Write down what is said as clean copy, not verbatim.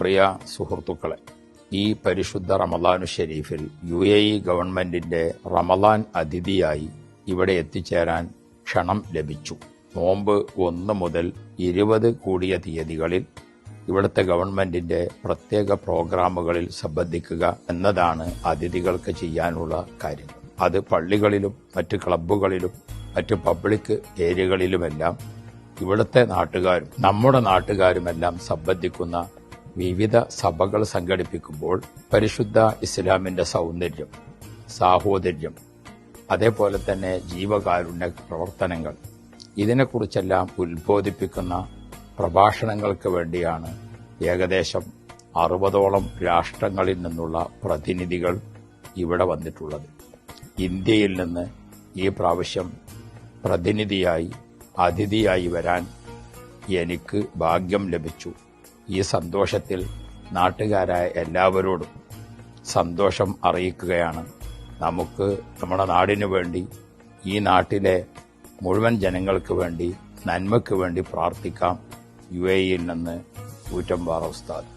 പ്രിയ സുഹൃത്തുക്കളെ, ഈ പരിശുദ്ധ റമദാനു ഷരീഫിൽ UAE ഗവൺമെന്റിന്റെ റമദാൻ അതിഥിയായി ഇവിടെ എത്തിച്ചേരാൻ ക്ഷണം ലഭിച്ചു. നോമ്പ് 1 മുതൽ 20 കൂടിയ തീയതികളിൽ ഇവിടുത്തെ ഗവൺമെന്റിന്റെ പ്രത്യേക പ്രോഗ്രാമുകളിൽ സംബന്ധിക്കുക എന്നതാണ് അതിഥികൾക്ക് ചെയ്യാനുള്ള കാര്യങ്ങൾ. അത് പള്ളികളിലും മറ്റ് ക്ലബ്ബുകളിലും മറ്റ് പബ്ലിക് ഏരിയകളിലുമെല്ലാം ഇവിടുത്തെ നാട്ടുകാരും നമ്മുടെ നാട്ടുകാരുമെല്ലാം സംബന്ധിക്കുന്ന വിവിധ സഭകൾ സംഘടിപ്പിക്കുമ്പോൾ പരിശുദ്ധ ഇസ്ലാമിന്റെ സൗന്ദര്യം, സാഹോദര്യം, അതേപോലെ തന്നെ ജീവകാരുണ്യ പ്രവർത്തനങ്ങൾ, ഇതിനെക്കുറിച്ചെല്ലാം ഉത്ബോധിപ്പിക്കുന്ന പ്രഭാഷണങ്ങൾക്ക് വേണ്ടിയാണ് ഏകദേശം 60ഓളം രാഷ്ട്രങ്ങളിൽ നിന്നുള്ള പ്രതിനിധികൾ ഇവിടെ വന്നിട്ടുള്ളത്. ഇന്ത്യയിൽ നിന്ന് ഈ പ്രാവശ്യം പ്രതിനിധിയായി അതിഥിയായി വരാൻ എനിക്ക് ഭാഗ്യം ലഭിച്ചു. ഈ സന്തോഷത്തിൽ നാട്ടുകാരായ എല്ലാവരോടും സന്തോഷം അറിയിക്കുകയാണ്. നമുക്ക് നമ്മുടെ നാടിനു വേണ്ടി, ഈ നാട്ടിലെ മുഴുവൻ ജനങ്ങൾക്ക് വേണ്ടി, നന്മയ്ക്ക് വേണ്ടി പ്രാർത്ഥിക്കാം. UAE-യിൽ നിന്ന് ഊറ്റംപാറ ഉസ്താദ്.